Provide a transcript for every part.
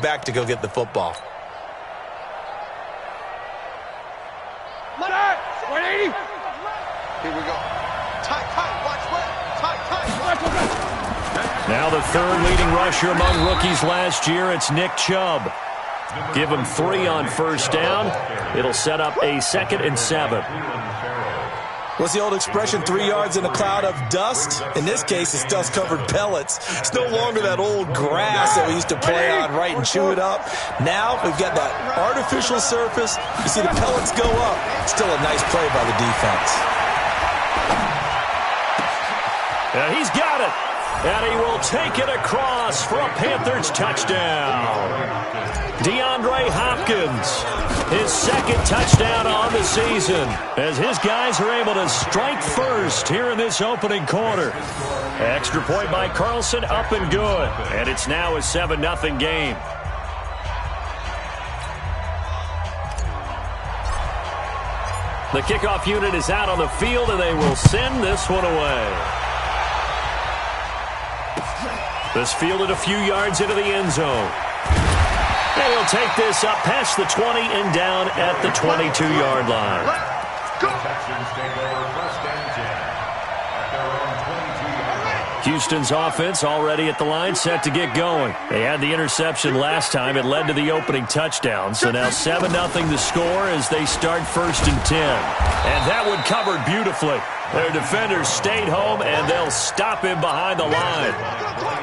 back to go get the football. 180. Here we go. Tight, watch where. Tight. Now the third leading rusher among rookies last year, it's Nick Chubb. Give him 3 on first down. It'll set up a 2nd and 7. What's the old expression, 3 yards in a cloud of dust? In this case, it's dust-covered pellets. It's no longer that old grass that we used to play on, right, and chew it up. Now we've got that artificial surface. You see the pellets go up. Still a nice play by the defense. And he's got it. And he will take it across for a Panthers touchdown. DeAndre Hopkins, his 2nd touchdown on the season, as his guys are able to strike first here in this opening quarter. Extra point by Carlson, up and good. And it's now a 7-0 game. The kickoff unit is out on the field, and they will send this one away. This fielded a few yards into the end zone. And he'll take this up past the 20 and down at the 22-yard line. Houston's offense already at the line, set to get going. They had the interception last time. It led to the opening touchdown. So now 7-0 the score as they start 1st and 10. And that one covered beautifully. Their defenders stayed home, and they'll stop him behind the line.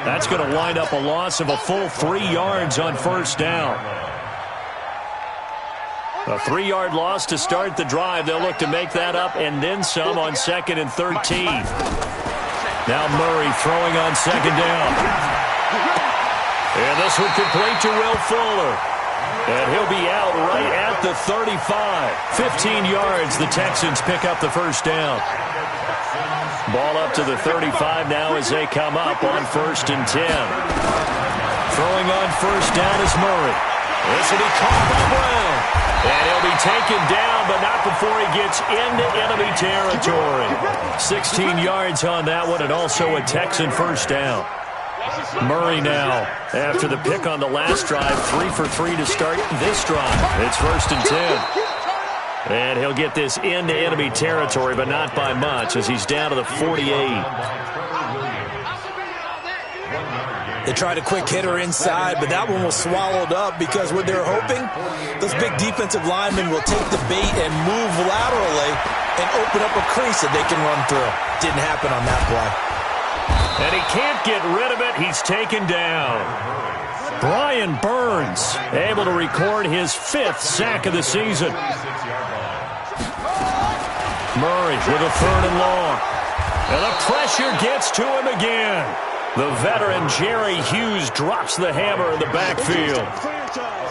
That's going to wind up a loss of a full 3 yards on first down. A 3-yard loss to start the drive. They'll look to make that up and then some on 2nd and 13. Now Murray throwing on 2nd down. And this one complete to Will Fuller. And he'll be out right at the 35. 15 yards, the Texans pick up the first down. Ball up to the 35 now as they come up on 1st and 10. Throwing on first down is Murray. This will be caught by Brown. And he'll be taken down, but not before he gets into enemy territory. 16 yards on that one, and also a Texan first down. Murray now, after the pick on the last drive, 3 for 3 to start this drive. It's 1st and 10. And he'll get this into enemy territory, but not by much, as he's down to the 48. They tried a quick hitter inside, but that one was swallowed up because what they're hoping, those big defensive linemen will take the bait and move laterally and open up a crease that they can run through. Didn't happen on that play. And he can't get rid of it. He's taken down. Brian Burns able to record his 5th sack of the season. Murray with a 3rd and long. And the pressure gets to him again. The veteran Jerry Hughes drops the hammer in the backfield.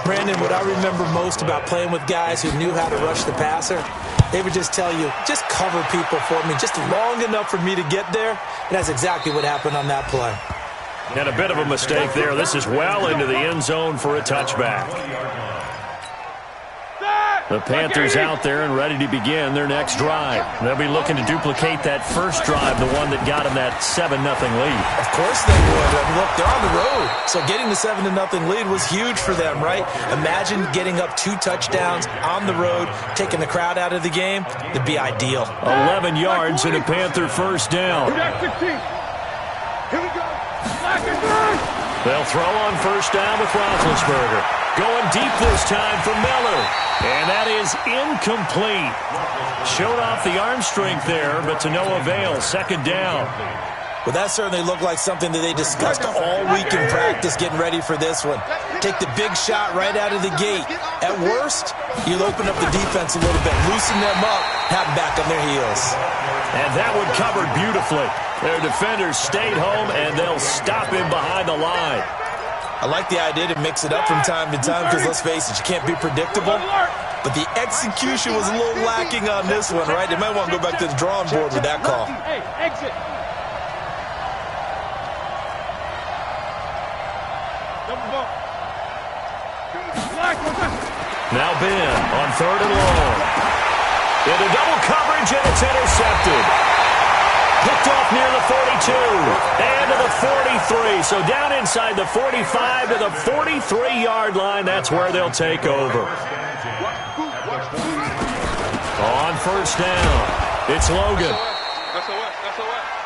Brandon, what I remember most about playing with guys who knew how to rush the passer, they would just tell you, just cover people for me, just long enough for me to get there. And that's exactly what happened on that play. And a bit of a mistake there. This is well into the end zone for a touchback. The Panthers out there and ready to begin their next drive. They'll be looking to duplicate that first drive, the one that got them that 7-0 lead. Of course they would. I mean, look, they're on the road. So getting the 7-0 lead was huge for them, right? Imagine getting up 2 touchdowns on the road, taking the crowd out of the game. It'd be ideal. 11 yards and a Panther first down. Here we go. They'll throw on first down with Roethlisberger. Going deep this time for Miller. And that is incomplete. Showed off the arm strength there, but to no avail. 2nd down. Well, that certainly looked like something that they discussed all week in practice getting ready for this one. Take the big shot right out of the gate. At worst, you'll open up the defense a little bit, loosen them up, have them back on their heels. And that one covered beautifully. Their defenders stayed home, and they'll stop him behind the line. I like the idea to mix it up from time to time because, let's face it, you can't be predictable. But the execution was a little lacking on this one, right? They might want to go back to the drawing board with that call. Hey, exit. Now Ben on 3rd and long. Into double coverage, and it's intercepted. Picked off near the 42 and to the 43. So down inside the 45 to the 43-yard line. That's where they'll take over. On first down, it's Logan.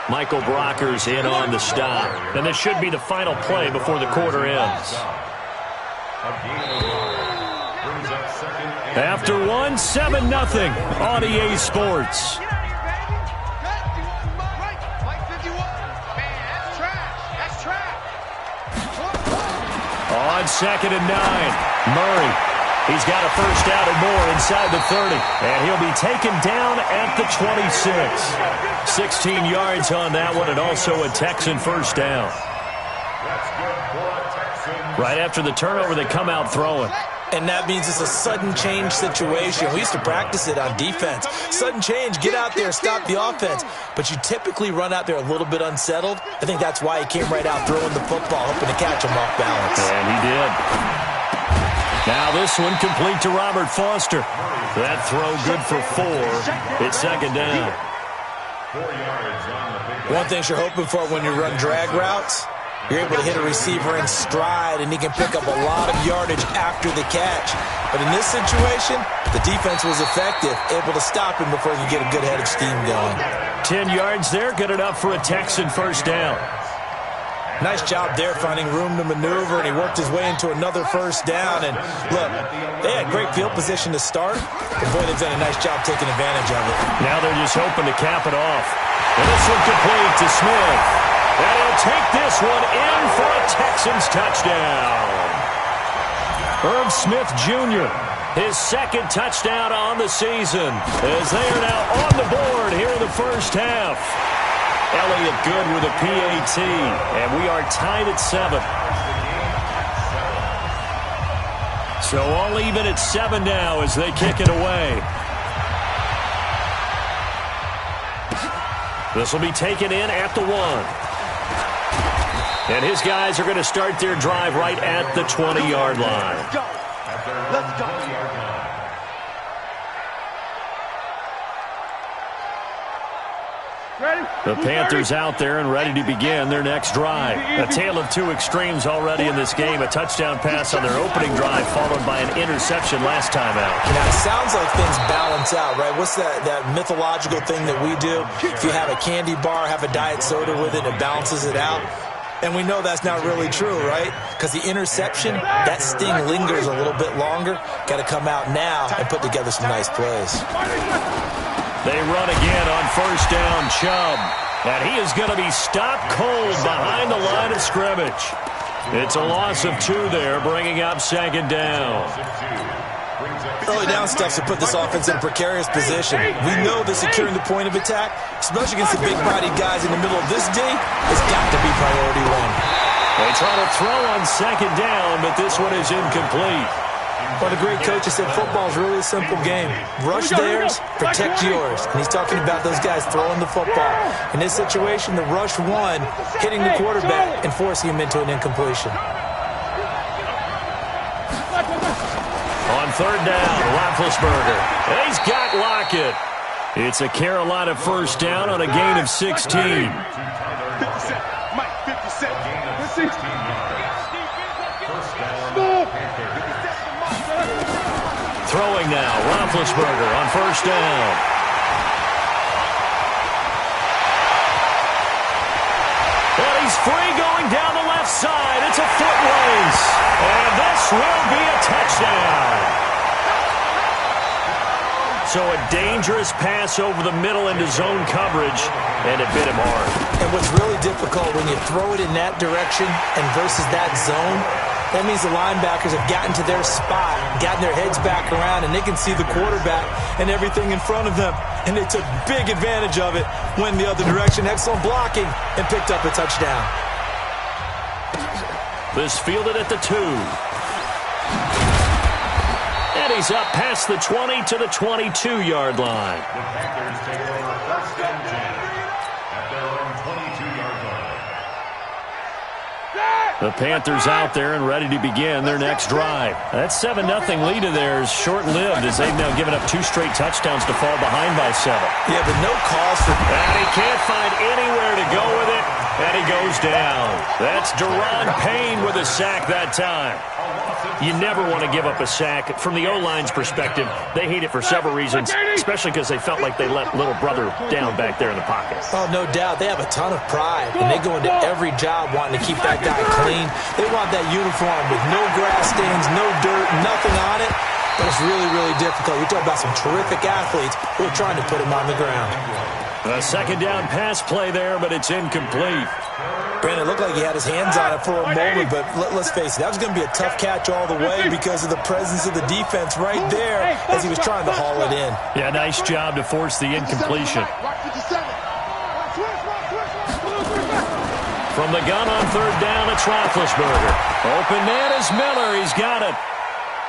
Michael Brocker's in on the stop. And this should be the final play before the quarter ends. After one, 7-0 on EA Sports. On 2nd and 9, Murray. He's got a first down and more inside the 30. And he'll be taken down at the 26. 16 yards on that one, and also a Texan first down. Right after the turnover, they come out throwing. And that means it's a sudden change situation. We used to practice it on defense. Sudden change, get out there, stop the offense. But you typically run out there a little bit unsettled. I think that's why he came right out throwing the football, hoping to catch him off balance. And he did. Now this one complete to Robert Foster. That throw good for 4. It's 2nd down. One thing you're hoping for when you run drag routes, you're able to hit a receiver in stride, and he can pick up a lot of yardage after the catch. But in this situation, the defense was effective, able to stop him before he could get a good head of steam going. 10 yards there, good enough for a Texan first down. Nice job there finding room to maneuver, and he worked his way into another first down. And look, they had great field position to start, but boy, they've done a nice job taking advantage of it. Now they're just hoping to cap it off. And this one complete to Smith. And he'll take this one in for a Texans touchdown. Herb Smith Jr., his 2nd touchdown on the season, as they are now on the board here in the first half. Elliott good with a PAT, and we are tied at 7. So all even at 7 now as they kick it away. This will be taken in at the 1. And his guys are going to start their drive right at the 20-yard line. Let's go. The Panthers out there and ready to begin their next drive. A tale of two extremes already in this game. A touchdown pass on their opening drive followed by an interception last time out. Now, it sounds like things balance out, right? What's that mythological thing that we do? If you have a candy bar, have a diet soda with it, it balances it out. And we know that's not really true, right? Because the interception, that sting lingers a little bit longer. Got to come out now and put together some nice plays. They run again on first down, Chubb. And he is going to be stopped cold behind the line of scrimmage. It's a loss of 2 there, bringing up 2nd down. Early down stuff to put this offense in a precarious position. We know that securing the point of attack, especially against the big-bodied guys in the middle of this D, has got to be priority 1. They try to throw on 2nd down, but this one is incomplete. Well, the great coach has said football is really a simple game. Rush theirs, protect yours. And he's talking about those guys throwing the football. In this situation, the rush 1, hitting the quarterback and forcing him into an incompletion. On 3rd down, Roethlisberger. And he's got Lockett. It's a Carolina first down on a gain of 16. 50 Cent. Mike, 50 Cent. 16. Throwing now, Roethlisberger on first down. And he's free going down the left side. It's a foot race. And this will be a touchdown. So a dangerous pass over the middle into zone coverage, and it bit him hard. And what's really difficult when you throw it in that direction and versus that zone, that means the linebackers have gotten to their spot, gotten their heads back around, and they can see the quarterback and everything in front of them. And they took big advantage of it, went the other direction, excellent blocking, and picked up a touchdown. This fielded at the 2. And he's up past the 20 to the 22-yard line. The Panthers take over 1st and 10 at their own 22-yard line. The Panthers out there and ready to begin their next drive. That 7-0 lead of theirs short-lived as they've now given up 2 straight touchdowns to fall behind by 7. Yeah, but no cause for... And he can't find anywhere to go with it, and he goes down. That's Deron Payne with a sack that time. You never want to give up a sack. From the O-line's perspective, they hate it for several reasons, especially because they felt like they let little brother down back there in the pocket. Oh, no doubt. They have a ton of pride, and they go into every job wanting to keep that guy clean. They want that uniform with no grass stains, no dirt, nothing on it. But it's really, really difficult. You're talking about some terrific athletes who are trying to put him on the ground. A second down pass play there, but it's incomplete. Brandon, it looked like he had his hands on it for a moment, but let's face it, that was going to be a tough catch all the way because of the presence of the defense right there as he was trying to haul it in. Yeah, nice job to force the incompletion. From the gun on third down, it's Roethlisberger. Open man is Miller. He's got it.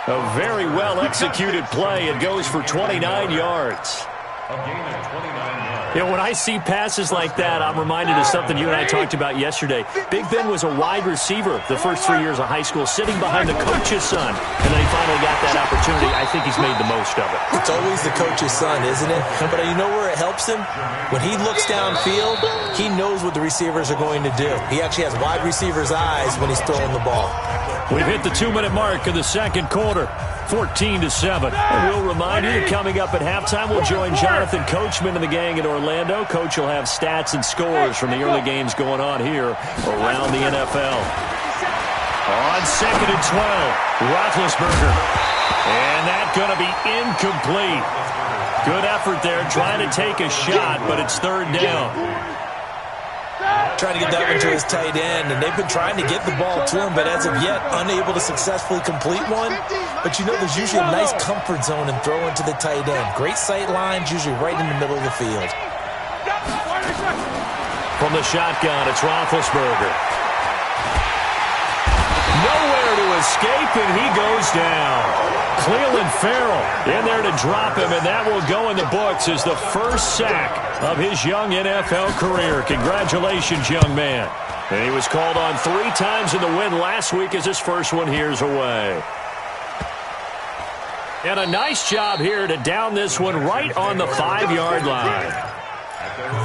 A very well-executed play. It goes for 29 yards. A gain of 29 yards. You know, when I see passes like that, I'm reminded of something you and I talked about yesterday. Big Ben was a wide receiver the first 3 years of high school, sitting behind the coach's son. And then he finally got that opportunity. I think he's made the most of it. It's always the coach's son, isn't it? But you know where it helps him? When he looks downfield, he knows what the receivers are going to do. He actually has wide receivers' eyes when he's throwing the ball. We've hit the 2-minute mark of the second quarter. 14-7. And we'll remind you that coming up at halftime, we'll join Jonathan Coachman and the gang in Orlando. Coach will have stats and scores from the early games going on here around the NFL. On 2nd and 12, Roethlisberger. And that's going to be incomplete. Good effort there, trying to take a shot, but it's third down. Trying to get that one to his tight end, and they've been trying to get the ball to him, but as of yet, unable to successfully complete one. But you know, there's usually a nice comfort zone in throwing to the tight end. Great sight lines, usually right in the middle of the field. From the shotgun, it's Roethlisberger. Nowhere to escape, and he goes down. Cleveland Farrell in there to drop him, and that will go in the books as the first sack of his young NFL career. Congratulations, young man. And he was called on 3 times in the win last week as his first one here's away. And a nice job here to down this one right on the 5-yard line.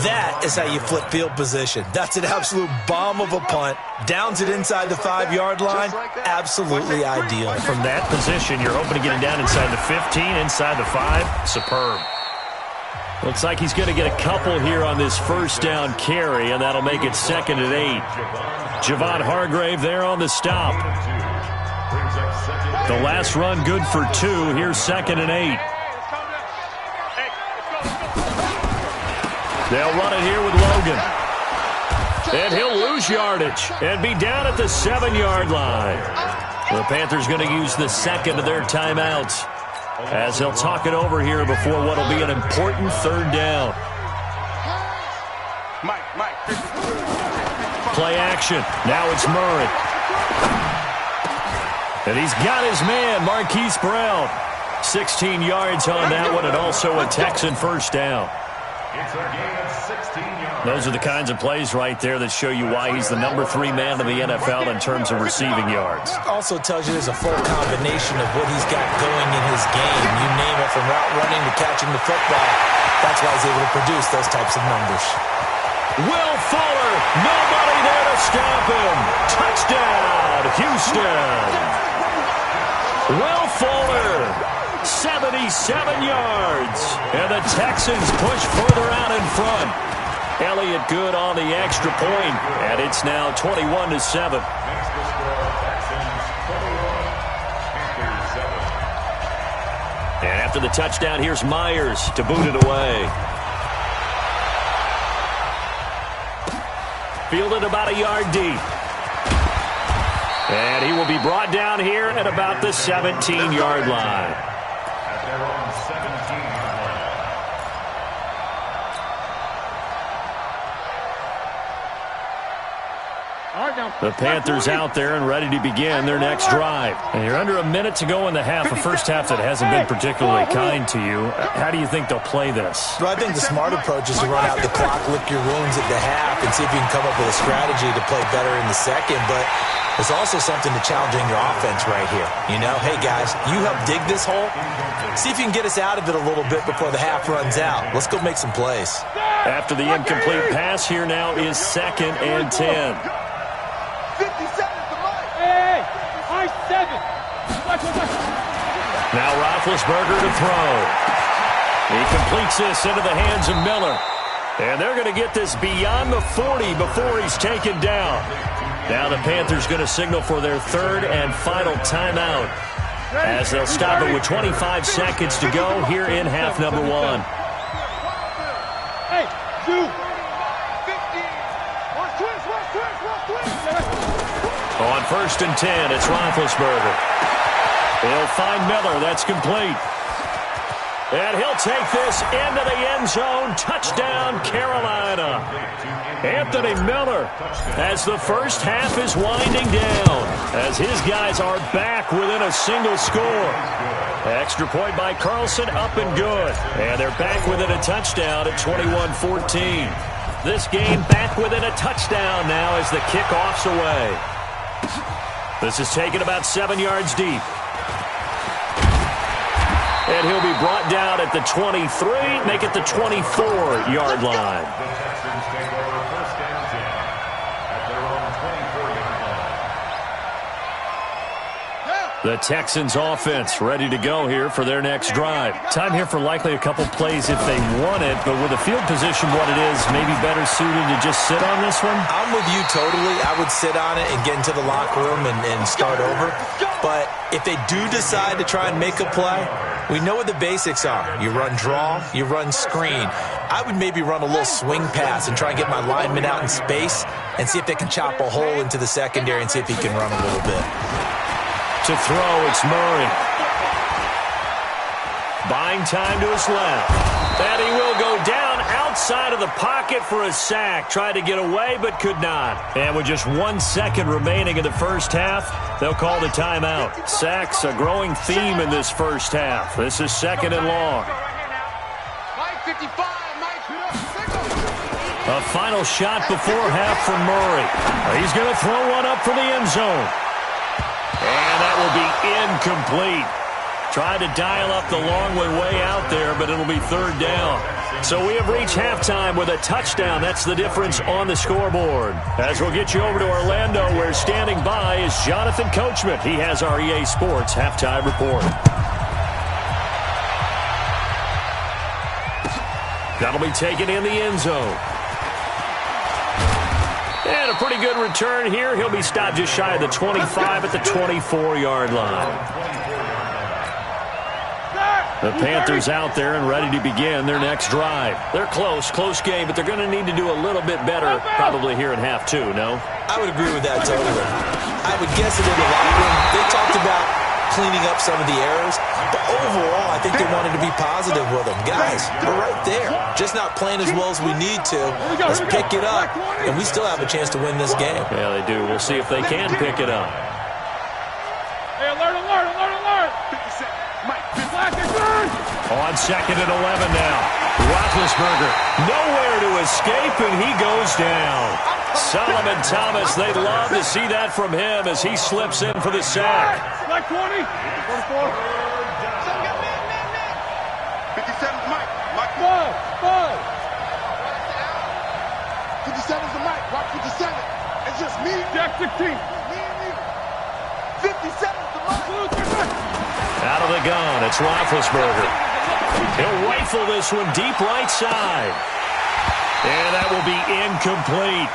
That is how you flip field position. That's an absolute bomb of a punt. Downs it inside the 5-yard line. Absolutely ideal. From that position, you're hoping to get him down inside the 15, inside the 5. Superb. Looks like he's going to get a couple here on this first down carry, and that'll make it 2nd and 8. Javon Hargrave there on the stop. The last run good for 2. Here's 2nd and 8. They'll run it here with Logan. And he'll lose yardage and be down at the 7-yard line. The Panthers going to use the second of their timeouts as they'll talk it over here before what will be an important third down. Play action. Now it's Murray. And he's got his man, Marquise Brown. 16 yards on that one, and also a Texan first down. It's a gain of 16 yards. Those are the kinds of plays right there that show you why he's the number 3 man in the NFL in terms of receiving yards. Also tells you there's a full combination of what he's got going in his game. You name it, from route running to catching the football. That's why he's able to produce those types of numbers. Will Fuller, nobody there to stop him. Touchdown, Houston. Will Fuller, 77 yards. And the Texans push further out in front. Elliott good on the extra point, and it's now 21-7. Next to score, Texans 21, Panthers 7. And after the touchdown, here's Myers to boot it away. Fielded about a yard deep. And he will be brought down here at about the 17-yard line. At their own 17-yard line. All right, The Panthers out there and ready to begin their next drive. And you're under a minute to go in the half, a first half that hasn't been particularly kind to you. How do you think they'll play this? Well, I think the smart approach is to run out the clock, lick your wounds at the half, and see if you can come up with a strategy to play better in the second. But there's also something to challenging your offense right here. You know, hey, guys, you help dig this hole. See if you can get us out of it a little bit before the half runs out. Let's go make some plays. After the incomplete pass, here now is 2nd and 10. 57 is the mic. Hey, I 7. Now Roethlisberger to throw. He completes this into the hands of Miller. And they're going to get this beyond the 40 before he's taken down. Now the Panthers going to signal for their 3rd and final timeout, as they'll stop it with 25 seconds to go here in half number 1. Hey, 2. 15. Watch twist. On 1st and 10, it's Roethlisberger. He'll find Miller. That's complete. And he'll take this into the end zone. Touchdown, Carolina. Anthony Miller, as the first half is winding down, as his guys are back within a single score. Extra point by Carlson, up and good. And they're back within a touchdown at 21-14. This game back within a touchdown now as the kickoff's away. This is taken about 7 yards deep. And he'll be brought down at the 23, make it the 24-yard line. The Texans take over 1st and 10 at their own 24-yard line. The Texans offense ready to go here for their next drive. Time here for likely a couple plays if they want it, but with the field position what it is, maybe better suited to just sit on this one? I'm with you totally. I would sit on it and get into the locker room and start over. But if they do decide to try and make a play, we know what the basics are. You run draw, you run screen. I would maybe run a little swing pass and try and get my lineman out in space and see if they can chop a hole into the secondary and see if he can run a little bit. To throw, it's Murray. Buying time to his left. And he will go down outside of the pocket for a sack. Tried to get away, but could not. And with just 1 second remaining in the first half, they'll call the timeout. Sacks, a growing theme in this first half. This is 2nd and long. Mike 55, Mike. A final shot before half from Murray. He's going to throw one up for the end zone. And that will be incomplete. Tried to dial up the long way out there, but it'll be 3rd down. So we have reached halftime with a touchdown. That's the difference on the scoreboard. As we'll get you over to Orlando, where standing by is Jonathan Coachman. He has our EA Sports halftime report. That'll be taken in the end zone. And a pretty good return here. He'll be stopped just shy of the 25 at the 24-yard line. The Panthers out there and ready to begin their next drive. They're close game, but they're going to need to do a little bit better probably here in half 2, no? I would agree with that totally. I would guess it in the locker room. They talked about cleaning up some of the errors, but overall, I think they wanted to be positive with them. Guys, we're right there. Just not playing as well as we need to. Let's pick it up, and we still have a chance to win this game. Yeah, they do. We'll see if they can pick it up. Hey, alert. 57, Mike. On 2nd and 11 now. Roethlisberger nowhere to escape, and he goes down. Solomon Thomas, they'd love to see that from him as he slips in for the sack. Like 20. 24. 57 is Mike. Mike. 5. 57 is the Mike. Watch 57. It's just me. Jack 16. Me and you. 57 is the Mike. Out of the gun, it's Roethlisberger. He'll rifle this one deep right side. And that will be incomplete.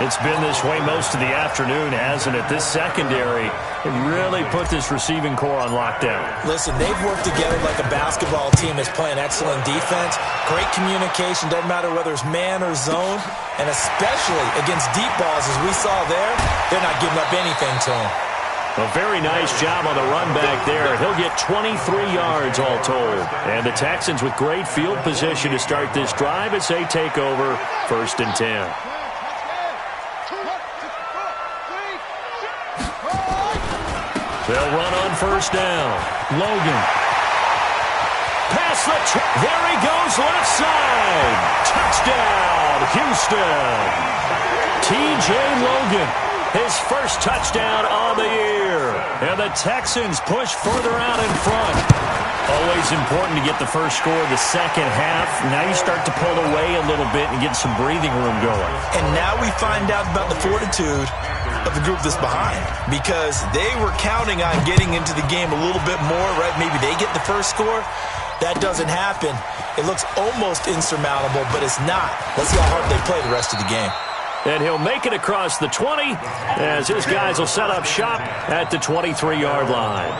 It's been this way most of the afternoon, hasn't it? This secondary really put this receiving core on lockdown. Listen, they've worked together like a basketball team that's playing excellent defense. Great communication, doesn't matter whether it's man or zone. And especially against deep balls, as we saw there, they're not giving up anything to them. A very nice job on the run back there. He'll get 23 yards all told. And the Texans with great field position to start this drive as they take over 1st and 10. They'll run on first down. Logan. Pass there he goes, left side. Touchdown, Houston. T.J. Logan, his first touchdown on the year. And the Texans push further out in front. Always important to get the first score of the second half. Now you start to pull away a little bit and get some breathing room going. And now we find out about the fortitude of the group that's behind, because they were counting on getting into the game a little bit more, right? Maybe they get the first score. That doesn't happen. It looks almost insurmountable, but it's not. Let's see how hard they play the rest of the game. And he'll make it across the 20 as his guys will set up shop at the 23-yard line.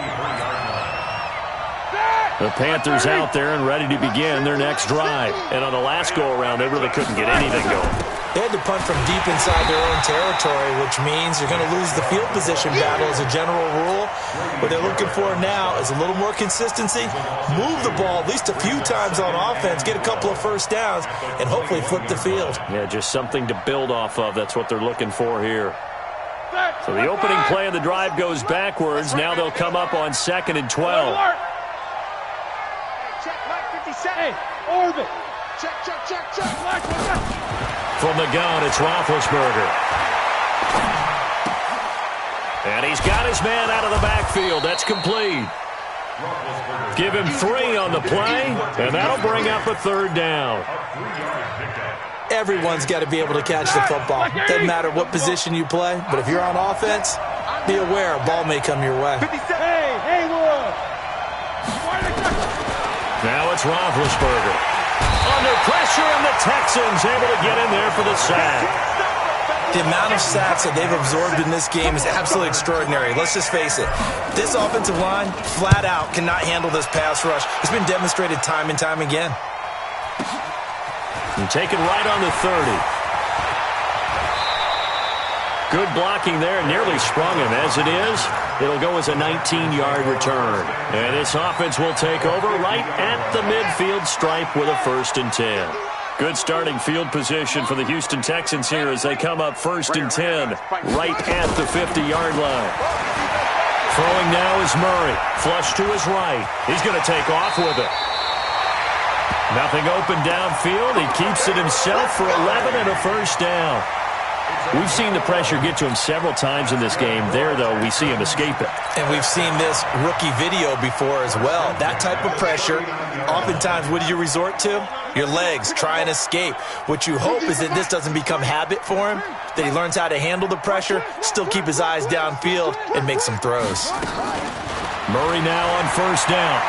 The Panthers out there and ready to begin their next drive. And on the last go-around, they really couldn't get anything going. They had to punt from deep inside their own territory, which means you're going to lose the field position battle as a general rule. What they're looking for now is a little more consistency, move the ball at least a few times on offense, get a couple of first downs, and hopefully flip the field. Yeah, just something to build off of. That's what they're looking for here. So the opening play of the drive goes backwards. Now they'll come up on 2nd and 12. Check, Mike 57. Hey, orbit. Check. From the gun, it's Roethlisberger. And he's got his man out of the backfield. That's complete. Give him 3 on the play, and that'll bring up a 3rd down. Everyone's got to be able to catch the football. Doesn't matter what position you play, but if you're on offense, be aware a ball may come your way. Hey, Wood. Now it's Roethlisberger. Under pressure, and the Texans able to get in there for the sack. The amount of sacks that they've absorbed in this game is absolutely extraordinary. Let's just face it. This offensive line, flat out, cannot handle this pass rush. It's been demonstrated time and time again. And taken right on the 30. Good blocking there, nearly sprung him. As it is, it'll go as a 19-yard return. And this offense will take over right at the midfield stripe with a 1st and 10. Good starting field position for the Houston Texans here as they come up 1st and 10 right at the 50-yard line. Throwing now is Murray. Flush to his right. He's going to take off with it. Nothing open downfield. He keeps it himself for 11 and a 1st down. We've seen the pressure get to him several times in this game. There, though, we see him escape it. And we've seen this rookie video before as well. That type of pressure, oftentimes, what do you resort to? Your legs, try and escape. What you hope is that this doesn't become habit for him, that he learns how to handle the pressure, still keep his eyes downfield, and make some throws. Murray now on 1st down.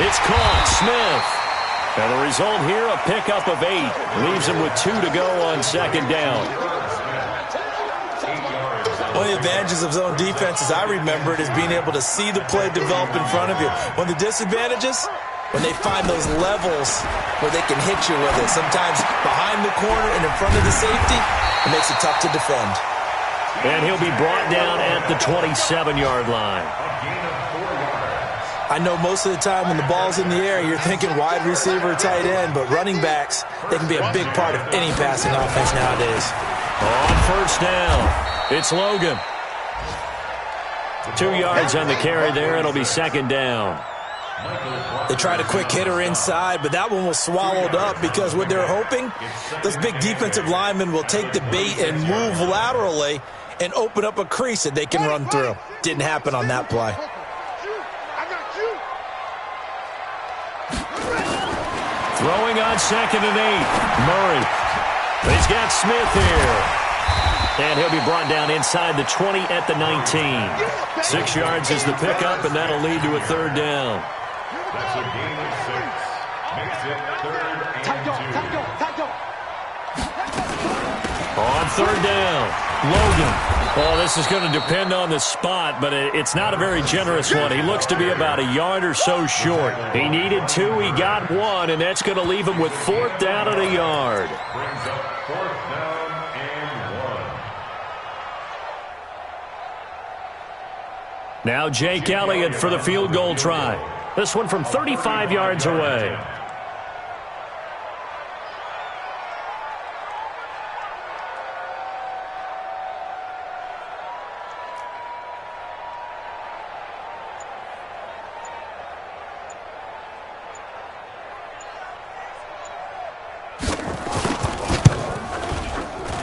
It's caught. Smith. And the result here, a pickup of 8. Leaves him with 2 to go on 2nd down. One of the advantages of zone defense, as I remember it, is being able to see the play develop in front of you. One of the disadvantages, when they find those levels where they can hit you with it, sometimes behind the corner and in front of the safety, it makes it tough to defend. And he'll be brought down at the 27-yard line. I know most of the time when the ball's in the air, you're thinking wide receiver, tight end, but running backs, they can be a big part of any passing offense nowadays. On 1st down, it's Logan. 2 yards on the carry there. It'll be 2nd down. They tried a quick hitter inside, but that one was swallowed up because what they're hoping, those big defensive linemen will take the bait and move laterally and open up a crease that they can run through. Didn't happen on that play. Throwing on 2nd and 8. Murray. He's got Smith here. And he'll be brought down inside the 20 at the 19. 6 yards is the pickup, and that'll lead to a 3rd down. That's a gain of 6. Makes it 3rd and 2. On 3rd down, Logan. Oh, this is going to depend on the spot, but it's not a very generous one. He looks to be about a yard or so short. He needed 2, he got 1, and that's going to leave him with 4th down and a yard. Brings up 4th down and 1. Now Jake Elliott for the field goal try. This one from 35 yards away.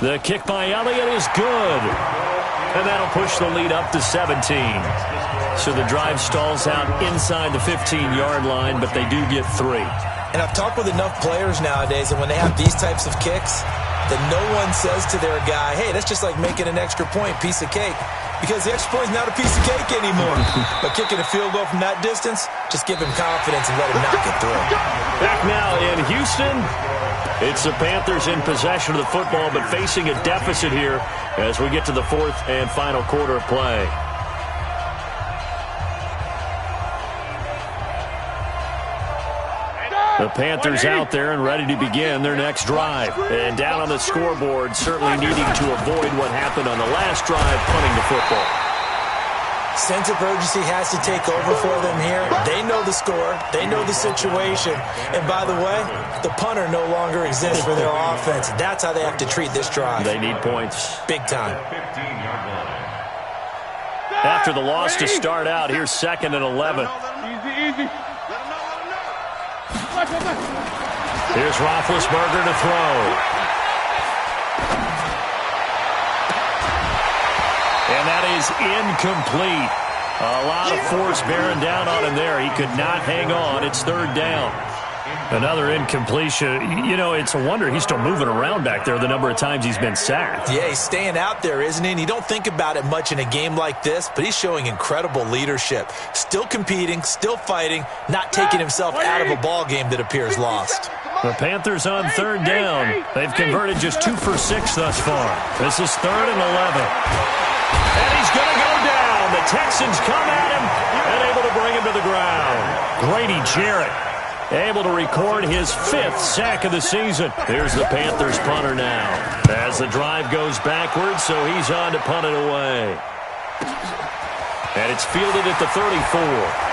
The kick by Elliott is good. And that'll push the lead up to 17. So the drive stalls out inside the 15-yard line, but they do get 3. And I've talked with enough players nowadays, and when they have these types of kicks, that no one says to their guy, hey, that's just like making an extra point, piece of cake. Because the extra point is not a piece of cake anymore. But kicking a field goal from that distance, just give him confidence and let him knock it through. Back now in Houston, it's the Panthers in possession of the football, but facing a deficit here as we get to the fourth and final quarter of play. The Panthers out there and ready to begin their next drive. And down on the scoreboard, certainly needing to avoid what happened on the last drive, punting the football. Sense of urgency has to take over for them here. They know the score. They know the situation. And by the way, the punter no longer exists for their offense. That's how they have to treat this drive. They need points. Big time. After the loss to start out, here's 2nd and 11. Easy. Here's Roethlisberger to throw. And that is incomplete. A lot of force bearing down on him there. He could not hang on. It's 3rd down. Another incompletion. You know, it's a wonder he's still moving around back there the number of times he's been sacked. Yeah, he's staying out there, isn't he? And you don't think about it much in a game like this, but he's showing incredible leadership. Still competing, still fighting, not taking himself out of a ball game that appears lost. The Panthers on 3rd down. They've converted just 2 for 6 thus far. This is 3rd and 11. And he's going to go down. The Texans come at him and able to bring him to the ground. Grady Jarrett able to record his 5th sack of the season. Here's the Panthers punter now. As the drive goes backwards, so he's on to punt it away. And it's fielded at the 34.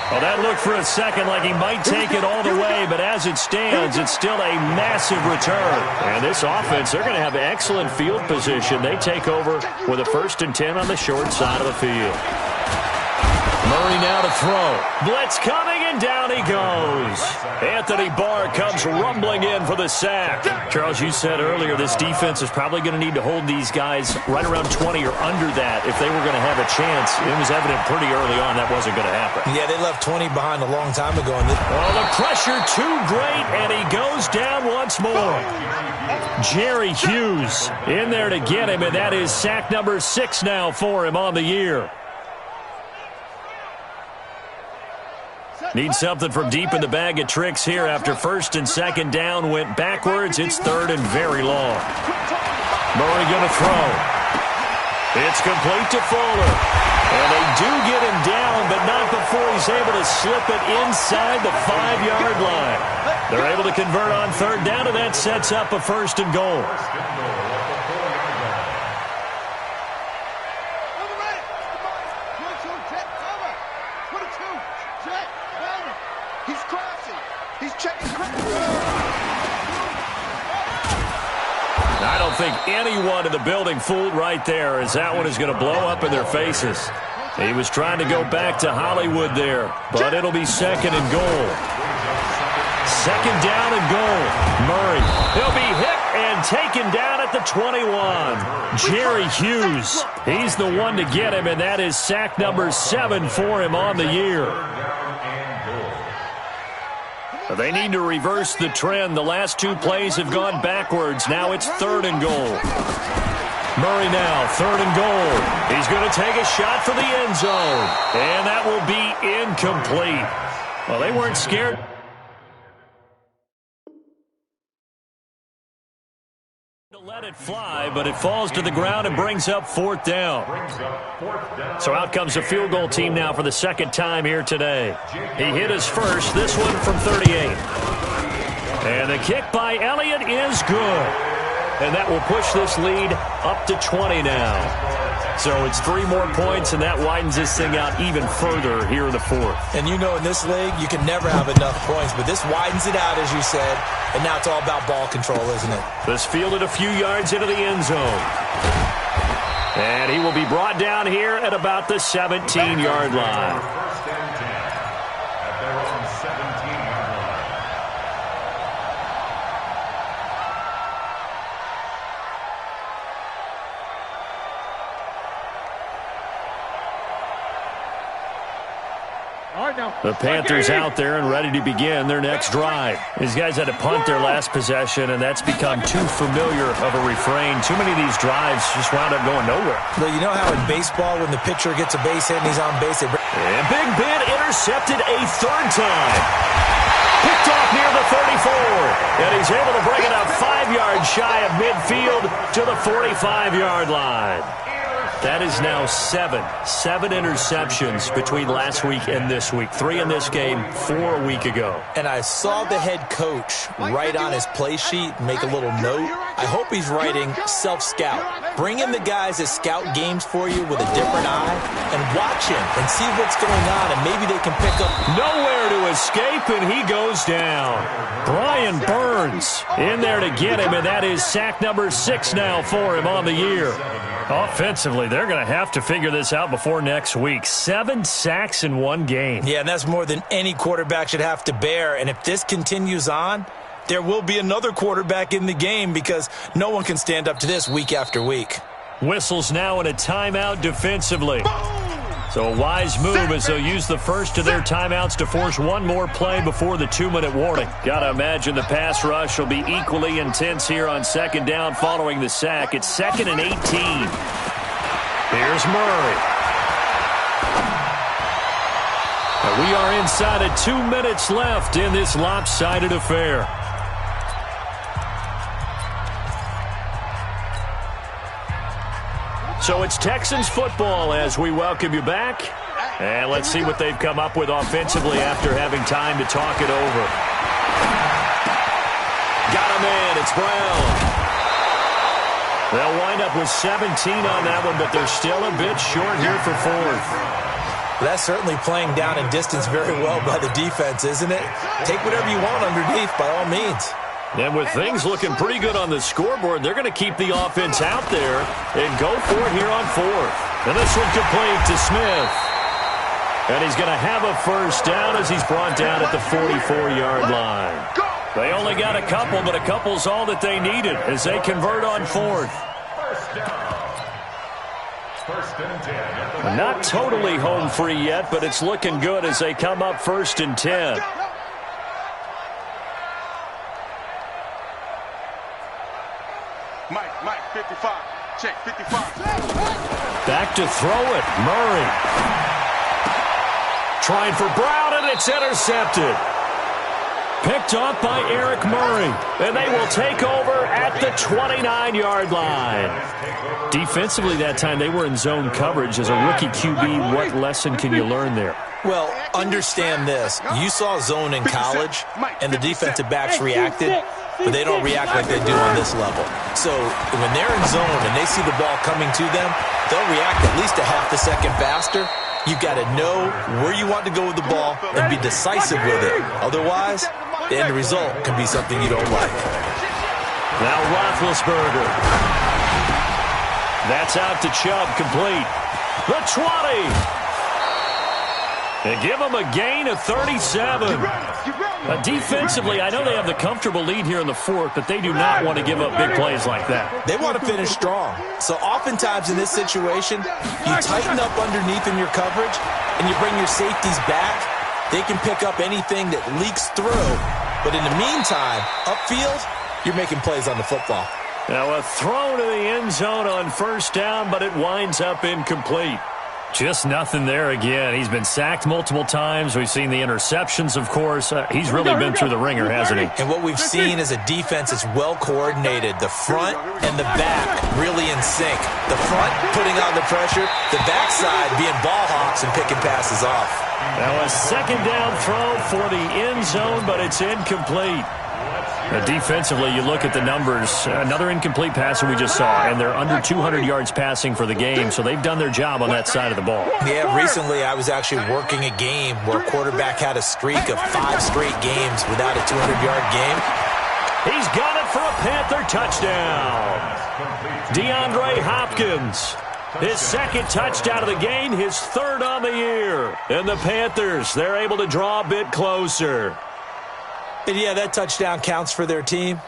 Well, that looked for a second like he might take it all the way, but as it stands, it's still a massive return. And this offense, they're going to have excellent field position. They take over with a 1st and 10 on the short side of the field. Murray now to throw. Blitz coming, and down he goes. Anthony Barr comes rumbling in for the sack. Charles, you said earlier this defense is probably going to need to hold these guys right around 20 or under that if they were going to have a chance. It was evident pretty early on that wasn't going to happen. Yeah, they left 20 behind a long time ago. Oh, the pressure too great, and he goes down once more. Jerry Hughes in there to get him, and that is sack number 6 now for him on the year. Need something from deep in the bag of tricks here after 1st and 2nd down went backwards. It's 3rd and very long. Murray going to throw. It's complete to Fuller. And they do get him down, but not before he's able to slip it inside the 5-yard line. They're able to convert on 3rd down, and that sets up a 1st and goal. I don't think anyone in the building fooled right there, as that one is going to blow up in their faces. He was trying to go back to Hollywood there, but it'll be 2nd and goal. 2nd down and goal. Murray, he'll be hit and taken down at the 21. Jerry Hughes, he's the one to get him, and that is sack number 7 for him on the year. They need to reverse the trend. The last 2 plays have gone backwards. Now it's 3rd and goal. Murray now, 3rd and goal. He's going to take a shot for the end zone. And that will be incomplete. Well, they weren't scared to let it fly, but it falls to the ground and brings up 4th down. So out comes the field goal team now for the 2nd time here today. He hit his first, this one from 38. And the kick by Elliott is good. And that will push this lead up to 20 now. So it's 3 more points, and that widens this thing out even further here in the 4th. And you know in this league, you can never have enough points, but this widens it out, as you said, and now it's all about ball control, isn't it? This fielded a few yards into the end zone. And he will be brought down here at about the 17-yard line. The Panthers out there and ready to begin their next drive. These guys had to punt their last possession, and that's become too familiar of a refrain. Too many of these drives just wound up going nowhere. Well, you know how in baseball when the pitcher gets a base hit and he's on base, and Big Ben intercepted a third time. Picked off near the 34, and he's able to bring it up 5 yards shy of midfield to the 45-yard line. That is now seven interceptions between last week and this week. 3 in this game, 4 a week ago. And I saw the head coach write on his play sheet, make a little note. I hope he's writing self-scout. Bring in the guys that scout games for you with a different eye and watch him and see what's going on, and maybe they can pick up. Nowhere to escape, and he goes down. Brian Burns in there to get him, and that is sack number 6 now for him on the year. Offensively, they're going to have to figure this out before next week. 7 sacks in 1 game. Yeah, and that's more than any quarterback should have to bear. And if this continues on, there will be another quarterback in the game because no one can stand up to this week after week. Whistles now in a timeout defensively. So a wise move as they'll use the first of their timeouts to force one more play before the 2-minute warning. Got to imagine the pass rush will be equally intense here on second down following the sack. It's 2nd and 18. Here's Murray. And we are inside of 2 minutes left in this lopsided affair. So it's Texans football as we welcome you back. And let's see what they've come up with offensively after having time to talk it over. Got him in. It's Brown. They'll wind up with 17 on that one, but they're still a bit short here for 4th. That's certainly playing down in distance very well by the defense, isn't it? Take whatever you want underneath by all means. And with things looking pretty good on the scoreboard, they're going to keep the offense out there and go for it here on 4th. And this one complete to Smith. And he's going to have a first down as he's brought down at the 44-yard line. They only got a couple, but a couple's all that they needed as they convert on 4th. Not totally home free yet, but it's looking good as they come up 1st and 10. Mike, 55. Check, 55. Back to throw it. Murray. Trying for Brown, and it's intercepted. Picked off by Eric Murray. And they will take over at the 29-yard line. Defensively that time, they were in zone coverage. As a rookie QB, what lesson can you learn there? Well, understand this. You saw zone in college, and the defensive backs reacted, but they don't react like they do on this level. So when they're in zone and they see the ball coming to them, they'll react at least a half a second faster. You've got to know where you want to go with the ball and be decisive with it. Otherwise, the end result can be something you don't like. Now Roethlisberger. That's out to Chubb, complete. The 20. They give them a gain of 37. Defensively, I know they have the comfortable lead here in the 4th, but they do not want to give up big plays like that. They want to finish strong. So oftentimes in this situation, you tighten up underneath in your coverage, and you bring your safeties back. They can pick up anything that leaks through. But in the meantime, upfield, you're making plays on the football. Now a throw to the end zone on 1st down, but it winds up incomplete. Just nothing there again. He's been sacked multiple times. We've seen the interceptions, of course. He's really been through the ringer, hasn't he? And what we've seen is a defense that's well coordinated. The front and the back really in sync. The front putting on the pressure. The backside being ball hawks and picking passes off. Now a 2nd down throw for the end zone, but it's incomplete. Defensively, you look at the numbers. Another incomplete pass that we just saw, and they're under 200 yards passing for the game, so they've done their job on that side of the ball. Yeah, recently I was actually working a game where a quarterback had a streak of 5 straight games without a 200-yard game. He's got it for a Panther touchdown. DeAndre Hopkins, his 2nd touchdown of the game, his 3rd on the year. And the Panthers, they're able to draw a bit closer. And yeah, that touchdown counts for their team.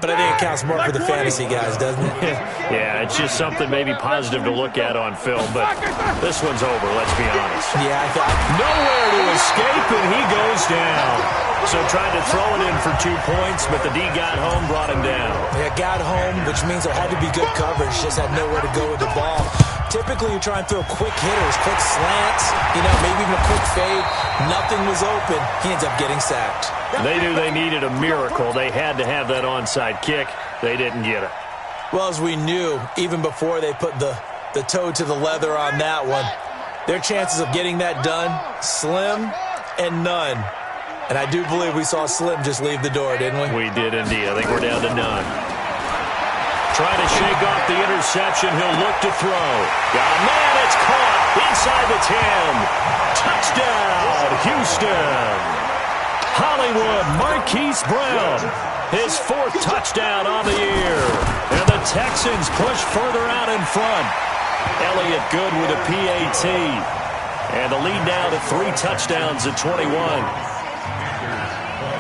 But I think it counts more for the fantasy guys, doesn't it? Yeah, it's just something maybe positive to look at on film, but this one's over, let's be honest. Yeah, I thought. Nowhere to escape, and he goes down. So tried to throw it in for 2 points, but the D got home, brought him down. Yeah, got home, which means there had to be good coverage, just had nowhere to go with the ball. Typically, you try and throw quick hitters, quick slants, maybe even a quick fade. Nothing was open. He ends up getting sacked. They knew they needed a miracle. They had to have that onside kick. They didn't get it. Well, as we knew, even before they put the toe to the leather on that one, their chances of getting that done, slim and none. And I do believe we saw Slim just leave the door, didn't we? We did indeed. I think we're down to none. Trying to shake off the interception. He'll look to throw. Got a man. It's caught inside the 10. Touchdown, Houston. Hollywood Marquise Brown. His 4th touchdown on the year. And the Texans push further out in front. Elliott Good with a PAT. And the lead now to 3 touchdowns at 21.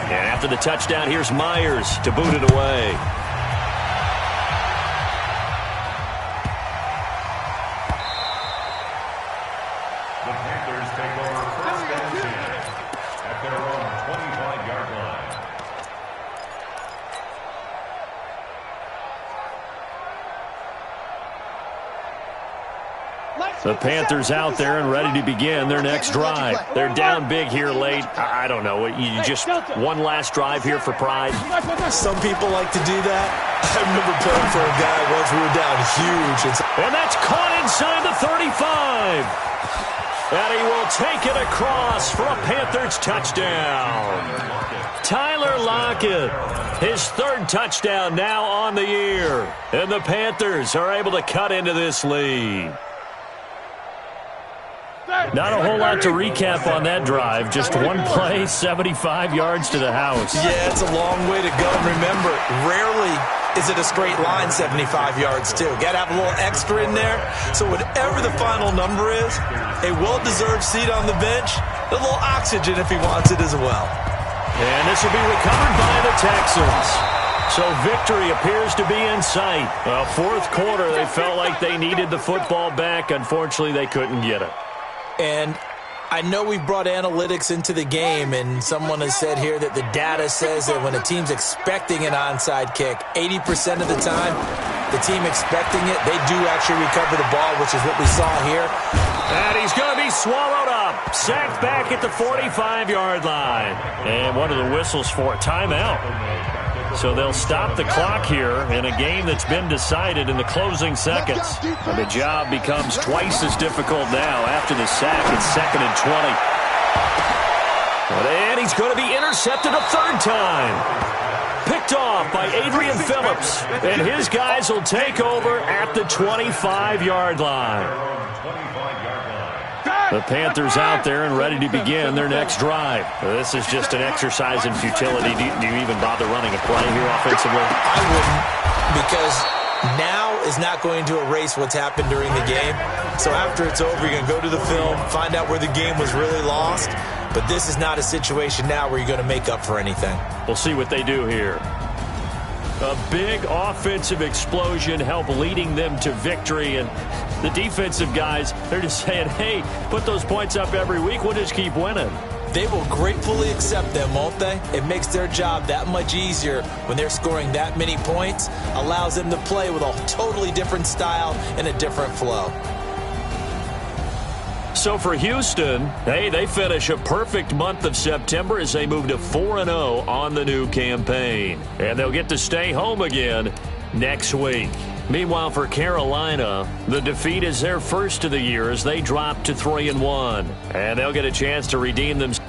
And after the touchdown, here's Myers to boot it away. The Panthers take over first and 10 at their own 25-yard line. The Panthers out there and ready to begin their next drive. They're down big here late. I don't know. You just one last drive here for pride. Some people like to do that. I remember playing for a guy once we were down huge. And that's caught inside the 35. And he will take it across for a Panthers touchdown. Tyler Lockett, his 3rd touchdown now on the year. And the Panthers are able to cut into this lead. Not a whole lot to recap on that drive. Just one play, 75 yards to the house. Yeah, it's a long way to go. And remember, rarely is it a straight line 75 yards, too. Got to have a little extra in there. So whatever the final number is, a well-deserved seat on the bench, a little oxygen if he wants it as well. And this will be recovered by the Texans. So victory appears to be in sight. Well, 4th quarter, they felt like they needed the football back. Unfortunately, they couldn't get it. And I know we've brought analytics into the game, and someone has said here that the data says that when a team's expecting an onside kick, 80% of the time, the team expecting it, they do actually recover the ball, which is what we saw here. And he's going to be swallowed up. Sacked back at the 45-yard line. And what are the whistles for? Timeout. So they'll stop the clock here in a game that's been decided in the closing seconds. And the job becomes twice as difficult now after the sack. It's 2nd and 20. And he's going to be intercepted a 3rd time. Picked off by Adrian Phillips. And his guys will take over at the 25-yard line. The Panthers out there and ready to begin their next drive. This is just an exercise in futility. Do you even bother running a play here offensively? I wouldn't, because now is not going to erase what's happened during the game. So after it's over, you're going to go to the film, find out where the game was really lost. But this is not a situation now where you're going to make up for anything. We'll see what they do here. A big offensive explosion helped leading them to victory, and the defensive guys, they're just saying, hey, put those points up every week, we'll just keep winning. They will gratefully accept them, won't they? It makes their job that much easier when they're scoring that many points, allows them to play with a totally different style and a different flow. So for Houston, hey, they finish a perfect month of September as they move to 4-0 on the new campaign. And they'll get to stay home again next week. Meanwhile, for Carolina, the defeat is their first of the year as they drop to 3-1. And they'll get a chance to redeem themselves.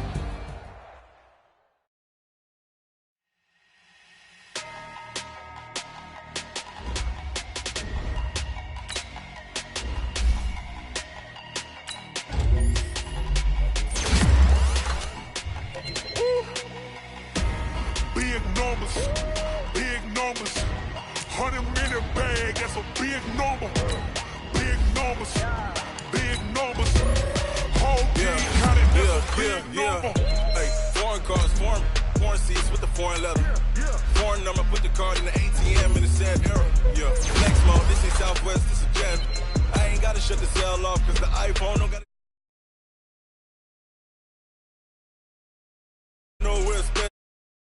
Big numbers, 100 minute bag, that's a big number. Big numbers, whole team counting, that's a big number. Hey, foreign cars, foreign seats with the foreign leather. Foreign number, put the card in the life on them.